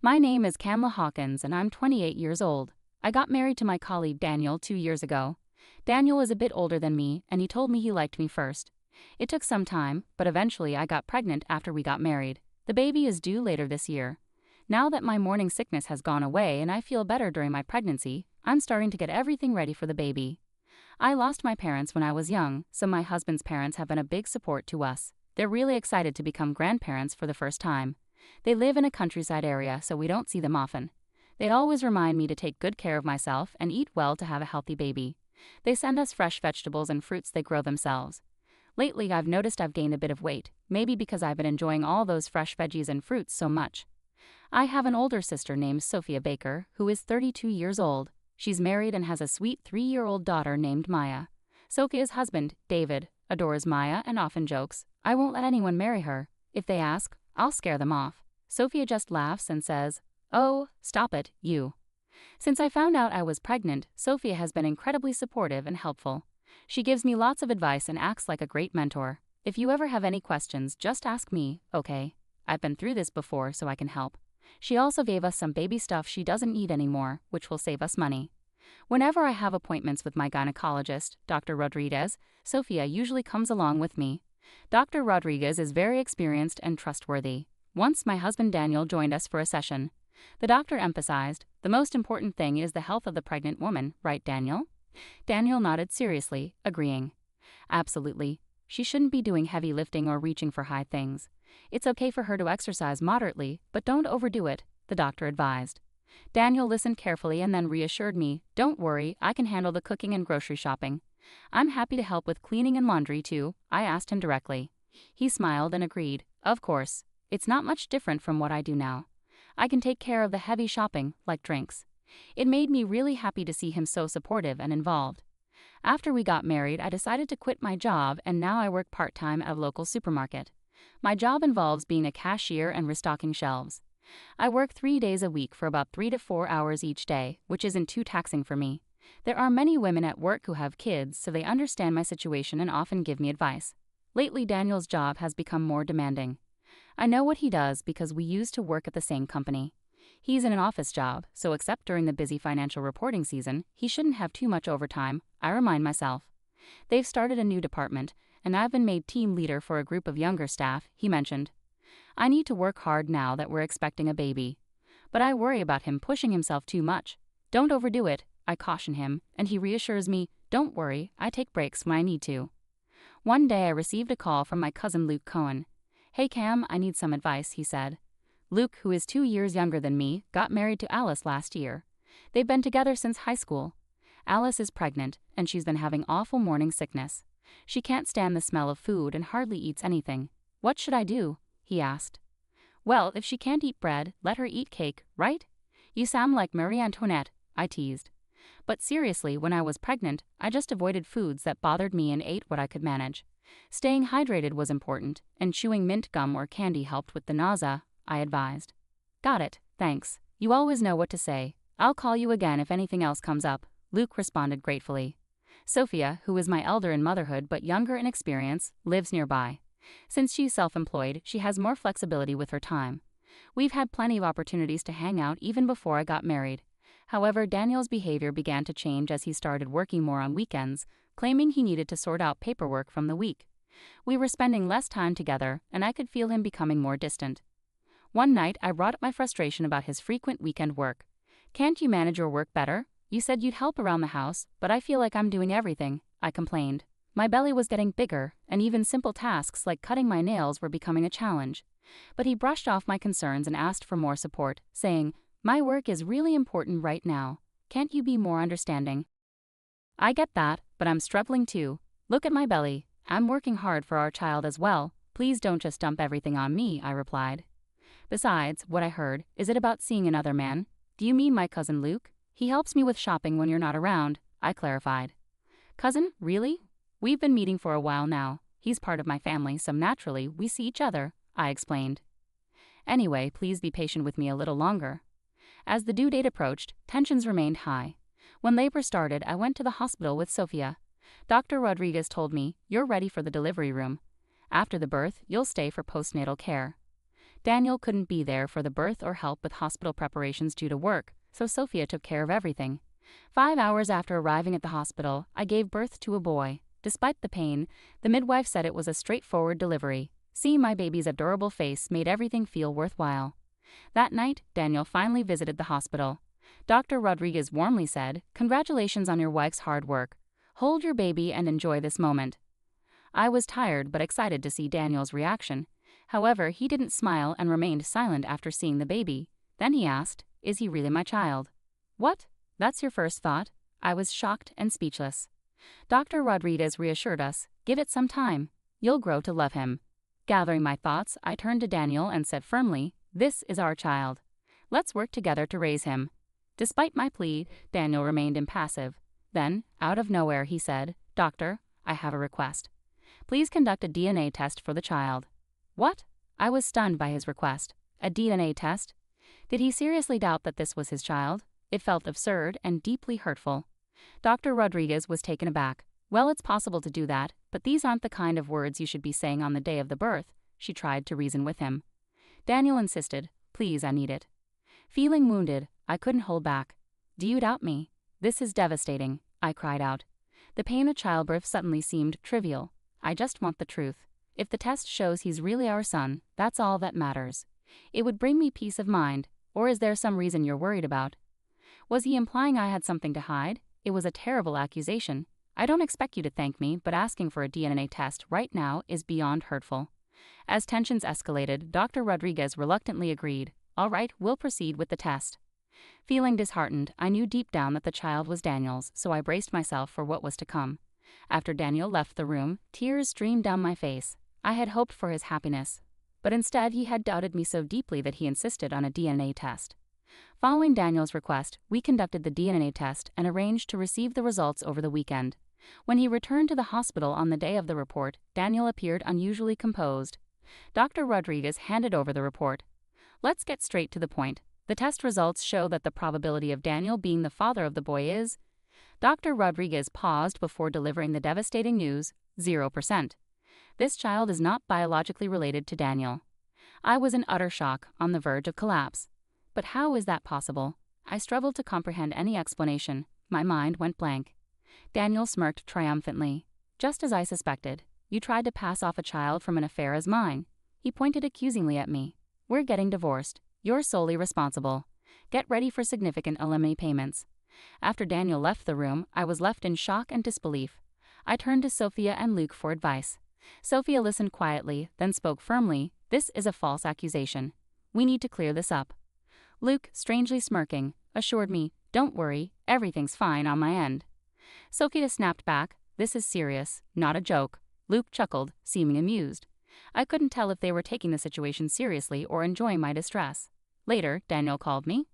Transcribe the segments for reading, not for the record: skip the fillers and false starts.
My name is Kamla Hawkins and I'm 28 years old. I got married to my colleague Daniel 2 years ago. Daniel is a bit older than me and he told me he liked me first. It took some time, but eventually I got pregnant after we got married. The baby is due later this year. Now that my morning sickness has gone away and I feel better during my pregnancy, I'm starting to get everything ready for the baby. I lost my parents when I was young, so my husband's parents have been a big support to us. They're really excited to become grandparents for the first time. They live in a countryside area, so we don't see them often. They'd always remind me to take good care of myself and eat well to have a healthy baby. They send us fresh vegetables and fruits they grow themselves. Lately, I've noticed I've gained a bit of weight, maybe because I've been enjoying all those fresh veggies and fruits so much. I have an older sister named Sophia Baker, who is 32 years old. She's married and has a sweet 3-year-old daughter named Maya. Sophia's husband, David, adores Maya and often jokes, "I won't let anyone marry her. If they ask, I'll scare them off." Sophia just laughs and says, "Oh, stop it, you." Since I found out I was pregnant, Sophia has been incredibly supportive and helpful. She gives me lots of advice and acts like a great mentor. If you ever have any questions, just ask me, okay? I've been through this before, so I can help. She also gave us some baby stuff she doesn't need anymore, which will save us money. Whenever I have appointments with my gynecologist, Dr. Rodriguez, Sophia usually comes along with me. Dr. Rodriguez is very experienced and trustworthy. Once my husband Daniel joined us for a session. The doctor emphasized, "The most important thing is the health of the pregnant woman, right, Daniel?" Daniel nodded seriously, agreeing. "Absolutely. She shouldn't be doing heavy lifting or reaching for high things. It's okay for her to exercise moderately, but don't overdo it," the doctor advised. Daniel listened carefully and then reassured me, "Don't worry, I can handle the cooking and grocery shopping. I'm happy to help with cleaning and laundry too," I asked him directly. He smiled and agreed, "Of course. It's not much different from what I do now. I can take care of the heavy shopping, like drinks." It made me really happy to see him so supportive and involved. After we got married, I decided to quit my job and now I work part-time at a local supermarket. My job involves being a cashier and restocking shelves. I work 3 days a week for about 3 to 4 hours each day, which isn't too taxing for me. There are many women at work who have kids, so they understand my situation and often give me advice. Lately, Daniel's job has become more demanding. I know what he does because we used to work at the same company. He's in an office job, so except during the busy financial reporting season, he shouldn't have too much overtime, I remind myself. They've started a new department, and I've been made team leader for a group of younger staff, he mentioned. I need to work hard now that we're expecting a baby. But I worry about him pushing himself too much. "Don't overdo it," I caution him, and he reassures me, "Don't worry, I take breaks when I need to." One day I received a call from my cousin Luke Cohen. "Hey Cam, I need some advice," he said. Luke, who is 2 years younger than me, got married to Alice last year. They've been together since high school. Alice is pregnant, and she's been having awful morning sickness. She can't stand the smell of food and hardly eats anything. "What should I do?" he asked. "Well, if she can't eat bread, let her eat cake, right? You sound like Marie Antoinette," I teased. But seriously, when I was pregnant, I just avoided foods that bothered me and ate what I could manage. Staying hydrated was important, and chewing mint gum or candy helped with the nausea, I advised. "Got it, thanks. You always know what to say. I'll call you again if anything else comes up," Luke responded gratefully. Sophia, who is my elder in motherhood but younger in experience, lives nearby. Since she's self-employed, she has more flexibility with her time. We've had plenty of opportunities to hang out even before I got married. However, Daniel's behavior began to change as he started working more on weekends, claiming he needed to sort out paperwork from the week. We were spending less time together, and I could feel him becoming more distant. One night, I brought up my frustration about his frequent weekend work. "Can't you manage your work better? You said you'd help around the house, but I feel like I'm doing everything," I complained. My belly was getting bigger, and even simple tasks like cutting my nails were becoming a challenge. But he brushed off my concerns and asked for more support, saying, "My work is really important right now. Can't you be more understanding?" "I get that, but I'm struggling too. Look at my belly. I'm working hard for our child as well. Please don't just dump everything on me," I replied. "Besides, what I heard, is it about seeing another man? Do you mean my cousin Luke? He helps me with shopping when you're not around," I clarified. "Cousin, really? We've been meeting for a while now. He's part of my family, so naturally, we see each other," I explained. "Anyway, please be patient with me a little longer." As the due date approached, tensions remained high. When labor started, I went to the hospital with Sophia. Dr. Rodriguez told me, "You're ready for the delivery room. After the birth, you'll stay for postnatal care." Daniel couldn't be there for the birth or help with hospital preparations due to work, so Sophia took care of everything. 5 hours after arriving at the hospital, I gave birth to a boy. Despite the pain, the midwife said it was a straightforward delivery. Seeing my baby's adorable face made everything feel worthwhile. That night, Daniel finally visited the hospital. Dr. Rodriguez warmly said, "Congratulations on your wife's hard work. Hold your baby and enjoy this moment." I was tired but excited to see Daniel's reaction. However, he didn't smile and remained silent after seeing the baby. Then he asked, "Is he really my child?" "What? That's your first thought?" I was shocked and speechless. Dr. Rodriguez reassured us, "Give it some time. You'll grow to love him." Gathering my thoughts, I turned to Daniel and said firmly, "This is our child. Let's work together to raise him." Despite my plea, Daniel remained impassive. Then, out of nowhere, he said, "Doctor, I have a request. Please conduct a DNA test for the child." What? I was stunned by his request. A DNA test? Did he seriously doubt that this was his child? It felt absurd and deeply hurtful. Dr. Rodriguez was taken aback. "Well, it's possible to do that, but these aren't the kind of words you should be saying on the day of the birth," she tried to reason with him. Daniel insisted, "Please, I need it." Feeling wounded, I couldn't hold back. "Do you doubt me? This is devastating," I cried out. The pain of childbirth suddenly seemed trivial. "I just want the truth. If the test shows he's really our son, that's all that matters. It would bring me peace of mind. Or is there some reason you're worried about?" Was he implying I had something to hide? It was a terrible accusation. "I don't expect you to thank me, but asking for a DNA test right now is beyond hurtful." As tensions escalated, Dr. Rodriguez reluctantly agreed. "All right, we'll proceed with the test." Feeling disheartened, I knew deep down that the child was Daniel's, so I braced myself for what was to come. After Daniel left the room, tears streamed down my face. I had hoped for his happiness, but instead he had doubted me so deeply that he insisted on a DNA test. Following Daniel's request, we conducted the DNA test and arranged to receive the results over the weekend. When he returned to the hospital on the day of the report, Daniel appeared unusually composed. Dr. Rodriguez handed over the report. "Let's get straight to the point. The test results show that the probability of Daniel being the father of the boy is..." Dr. Rodriguez paused before delivering the devastating news, 0%. This child is not biologically related to Daniel. I was in utter shock, on the verge of collapse. But how is that possible? I struggled to comprehend any explanation. My mind went blank. Daniel smirked triumphantly. "Just as I suspected. You tried to pass off a child from an affair as mine." He pointed accusingly at me. "We're getting divorced. You're solely responsible. Get ready for significant alimony payments." After Daniel left the room, I was left in shock and disbelief. I turned to Sophia and Luke for advice. Sophia listened quietly, then spoke firmly. "This is a false accusation. We need to clear this up." Luke, strangely smirking, assured me, "Don't worry, everything's fine on my end." Sophia snapped back, "This is serious, not a joke." Luke chuckled, seeming amused. I couldn't tell if they were taking the situation seriously or enjoying my distress. Later, Daniel called me.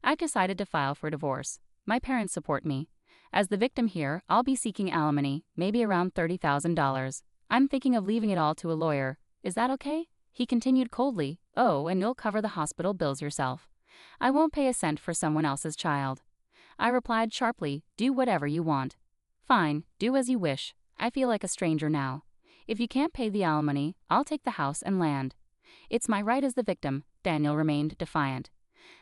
"I've decided to file for divorce. My parents support me. As the victim here, I'll be seeking alimony, maybe around $30,000. I'm thinking of leaving it all to a lawyer. Is that okay?" He continued coldly, "Oh, and you'll cover the hospital bills yourself. I won't pay a cent for someone else's child." I replied sharply, "Do whatever you want." "Fine, do as you wish. I feel like a stranger now. If you can't pay the alimony, I'll take the house and land." "It's my right as the victim," Daniel remained defiant.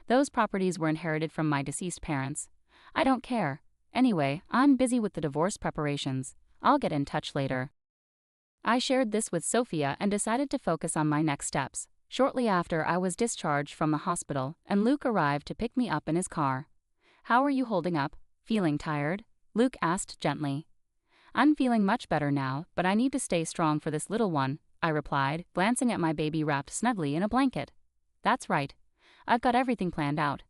"Those properties were inherited from my deceased parents. I don't care. Anyway, I'm busy with the divorce preparations. I'll get in touch later." I shared this with Sophia and decided to focus on my next steps. Shortly after, I was discharged from the hospital, and Luke arrived to pick me up in his car. "How are you holding up? Feeling tired?" Luke asked gently. "I'm feeling much better now, but I need to stay strong for this little one," I replied, glancing at my baby wrapped snugly in a blanket. "That's right. I've got everything planned out.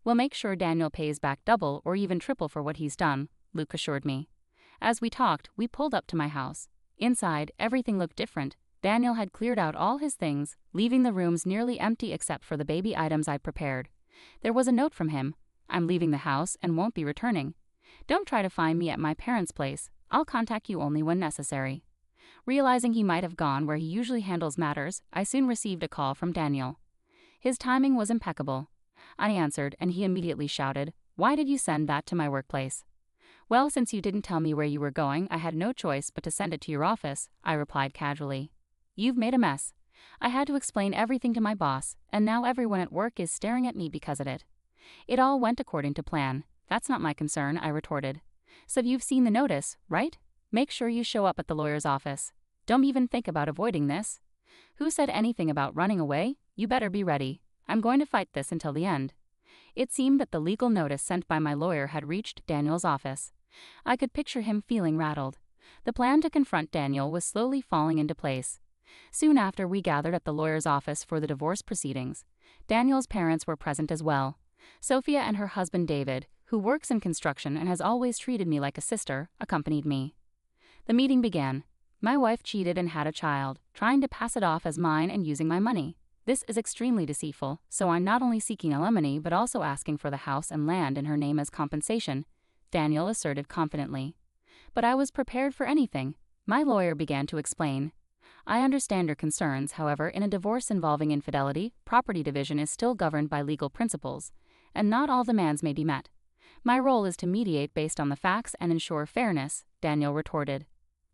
We'll make sure Daniel pays back double or even triple for what he's done," Luke assured me. As we talked, we pulled up to my house. Inside, everything looked different. Daniel had cleared out all his things, leaving the rooms nearly empty except for the baby items I'd prepared. There was a note from him. "I'm leaving the house and won't be returning. Don't try to find me at my parents' place. I'll contact you only when necessary." Realizing he might have gone where he usually handles matters, I soon received a call from Daniel. His timing was impeccable. I answered, and he immediately shouted, "Why did you send that to my workplace?" "Well, since you didn't tell me where you were going, I had no choice but to send it to your office," I replied casually. "You've made a mess. I had to explain everything to my boss, and now everyone at work is staring at me because of it. It all went according to plan. That's not my concern, I retorted. So you've seen the notice, right? Make sure you show up at the lawyer's office. Don't even think about avoiding this. Who said anything about running away? You better be ready. I'm going to fight this until the end. It seemed that the legal notice sent by my lawyer had reached Daniel's office. I could picture him feeling rattled. The plan to confront Daniel was slowly falling into place. Soon after, we gathered at the lawyer's office for the divorce proceedings. Daniel's parents were present as well. Sophia and her husband David, who works in construction and has always treated me like a sister, accompanied me. The meeting began. My wife cheated and had a child, trying to pass it off as mine and using my money. This is extremely deceitful, so I'm not only seeking alimony but also asking for the house and land in her name as compensation, Daniel asserted confidently. But I was prepared for anything. My lawyer began to explain. I understand your concerns, however, in a divorce involving infidelity, property division is still governed by legal principles, and not all demands may be met. My role is to mediate based on the facts and ensure fairness, Daniel retorted.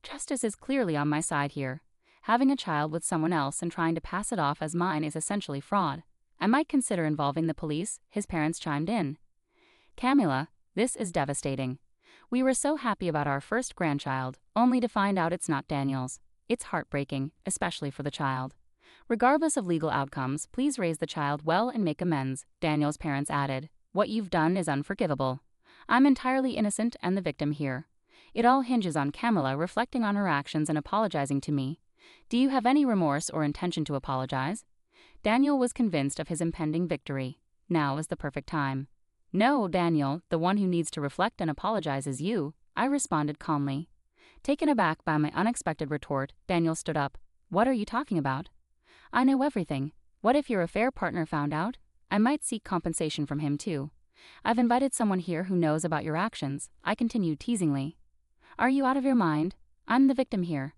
Justice is clearly on my side here. Having a child with someone else and trying to pass it off as mine is essentially fraud. I might consider involving the police, his parents chimed in. Camilla, this is devastating. We were so happy about our first grandchild, only to find out it's not Daniel's. It's heartbreaking, especially for the child. Regardless of legal outcomes, please raise the child well and make amends, Daniel's parents added. What you've done is unforgivable. I'm entirely innocent and the victim here. It all hinges on Camilla reflecting on her actions and apologizing to me. Do you have any remorse or intention to apologize? Daniel was convinced of his impending victory. Now is the perfect time. No, Daniel, the one who needs to reflect and apologize is you, I responded calmly. Taken aback by my unexpected retort, Daniel stood up. What are you talking about? I know everything. What if your affair partner found out? I might seek compensation from him too. I've invited someone here who knows about your actions, I continued teasingly. Are you out of your mind? I'm the victim here.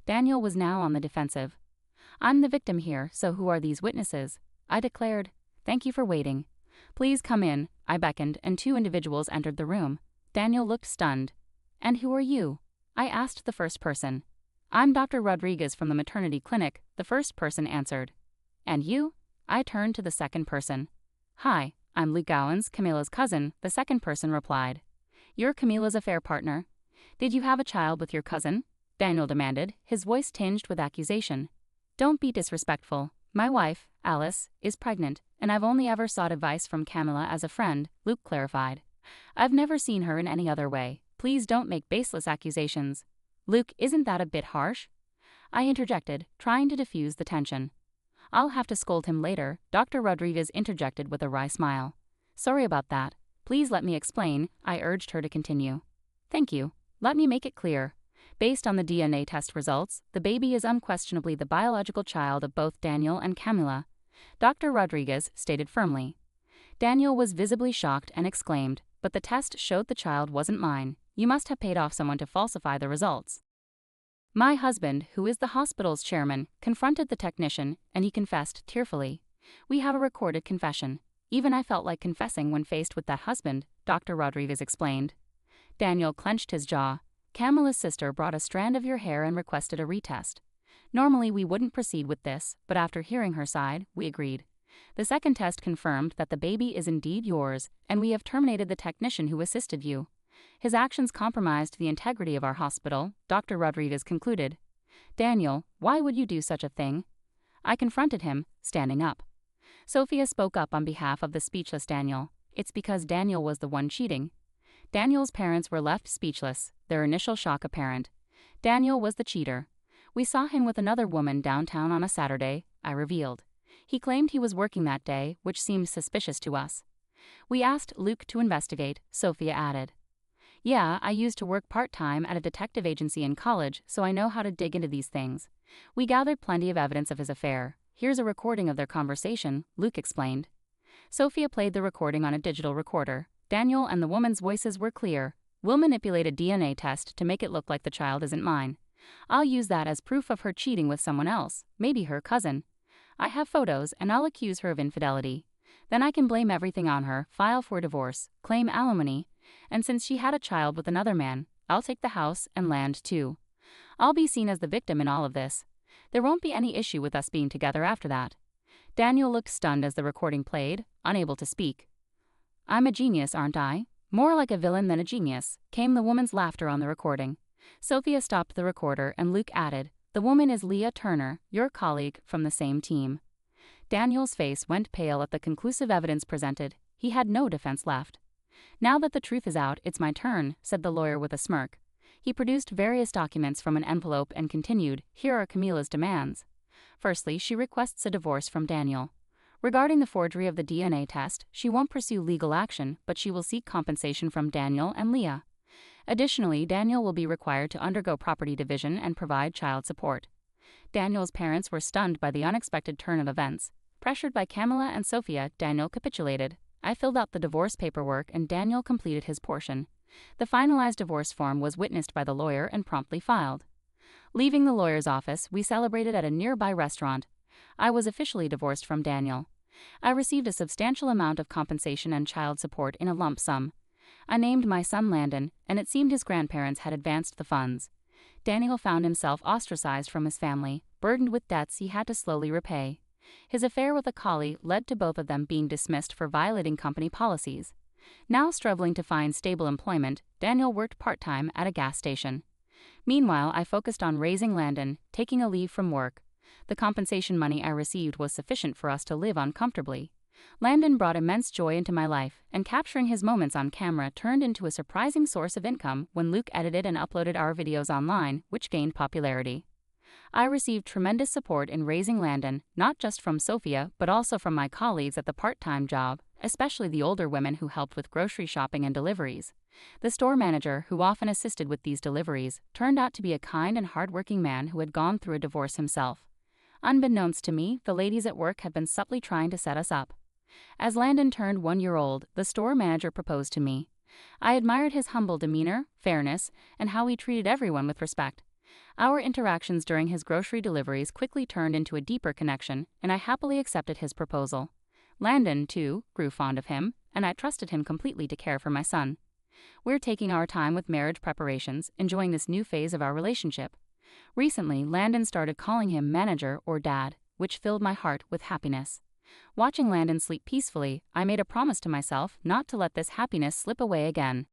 Daniel was now on the defensive. I'm the victim here, so who are these witnesses? I declared. Thank you for waiting. Please come in, I beckoned, and two individuals entered the room. Daniel looked stunned. And who are you? I asked the first person. I'm Dr. Rodriguez from the maternity clinic, the first person answered. And you? I turned to the second person. Hi, I'm Luke Gowans, Camilla's cousin, the second person replied. You're Camilla's affair partner. Did you have a child with your cousin? Daniel demanded, his voice tinged with accusation. Don't be disrespectful. My wife, Alice, is pregnant, and I've only ever sought advice from Camilla as a friend, Luke clarified. I've never seen her in any other way. Please don't make baseless accusations. Luke, isn't that a bit harsh? I interjected, trying to diffuse the tension. I'll have to scold him later, Dr. Rodriguez interjected with a wry smile. Sorry about that. Please let me explain, I urged her to continue. Thank you. Let me make it clear. Based on the DNA test results, the baby is unquestionably the biological child of both Daniel and Camilla, Dr. Rodriguez stated firmly. Daniel was visibly shocked and exclaimed, but the test showed the child wasn't mine. You must have paid off someone to falsify the results. My husband, who is the hospital's chairman, confronted the technician, and he confessed tearfully. We have a recorded confession. Even I felt like confessing when faced with that husband, Dr. Rodriguez explained. Daniel clenched his jaw. Camilla's sister brought a strand of your hair and requested a retest. Normally we wouldn't proceed with this, but after hearing her side, we agreed. The second test confirmed that the baby is indeed yours, and we have terminated the technician who assisted you. His actions compromised the integrity of our hospital, Dr. Rodriguez concluded. Daniel, why would you do such a thing? I confronted him, standing up. Sophia spoke up on behalf of the speechless Daniel. It's because Daniel was the one cheating. Daniel's parents were left speechless, their initial shock apparent. Daniel was the cheater. We saw him with another woman downtown on a Saturday, I revealed. He claimed he was working that day, which seemed suspicious to us. We asked Luke to investigate, Sophia added. Yeah, I used to work part-time at a detective agency in college, so I know how to dig into these things. We gathered plenty of evidence of his affair. Here's a recording of their conversation, Luke explained. Sophia played the recording on a digital recorder. Daniel and the woman's voices were clear. We'll manipulate a DNA test to make it look like the child isn't mine. I'll use that as proof of her cheating with someone else, maybe her cousin. I have photos, and I'll accuse her of infidelity. Then I can blame everything on her, file for divorce, claim alimony, and since she had a child with another man, I'll take the house and land too. I'll be seen as the victim in all of this. There won't be any issue with us being together after that." Daniel looked stunned as the recording played, unable to speak. "I'm a genius, aren't I?" "More like a villain than a genius," came the woman's laughter on the recording. Sophia stopped the recorder and Luke added, "The woman is Leah Turner, your colleague from the same team." Daniel's face went pale at the conclusive evidence presented. He had no defense left. "Now that the truth is out, it's my turn," said the lawyer with a smirk. He produced various documents from an envelope and continued, "Here are Camila's demands. Firstly, she requests a divorce from Daniel. Regarding the forgery of the DNA test, she won't pursue legal action, but she will seek compensation from Daniel and Leah. Additionally, Daniel will be required to undergo property division and provide child support." Daniel's parents were stunned by the unexpected turn of events. Pressured by Camilla and Sophia, Daniel capitulated. I filled out the divorce paperwork and Daniel completed his portion. The finalized divorce form was witnessed by the lawyer and promptly filed. Leaving the lawyer's office, we celebrated at a nearby restaurant. I was officially divorced from Daniel. I received a substantial amount of compensation and child support in a lump sum. I named my son Landon, and it seemed his grandparents had advanced the funds. Daniel found himself ostracized from his family, burdened with debts he had to slowly repay. His affair with a collie led to both of them being dismissed for violating company policies. Now struggling to find stable employment, Daniel worked part-time at a gas station. Meanwhile, I focused on raising Landon, taking a leave from work. The compensation money I received was sufficient for us to live on comfortably. Landon brought immense joy into my life, and capturing his moments on camera turned into a surprising source of income when Luke edited and uploaded our videos online, which gained popularity. I received tremendous support in raising Landon, not just from Sophia, but also from my colleagues at the part-time job, especially the older women who helped with grocery shopping and deliveries. The store manager, who often assisted with these deliveries, turned out to be a kind and hardworking man who had gone through a divorce himself. Unbeknownst to me, the ladies at work had been subtly trying to set us up. As Landon turned 1 year old, the store manager proposed to me. I admired his humble demeanor, fairness, and how he treated everyone with respect. Our interactions during his grocery deliveries quickly turned into a deeper connection, and I happily accepted his proposal. Landon, too, grew fond of him, and I trusted him completely to care for my son. We're taking our time with marriage preparations, enjoying this new phase of our relationship. Recently, Landon started calling him manager or dad, which filled my heart with happiness. Watching Landon sleep peacefully, I made a promise to myself not to let this happiness slip away again.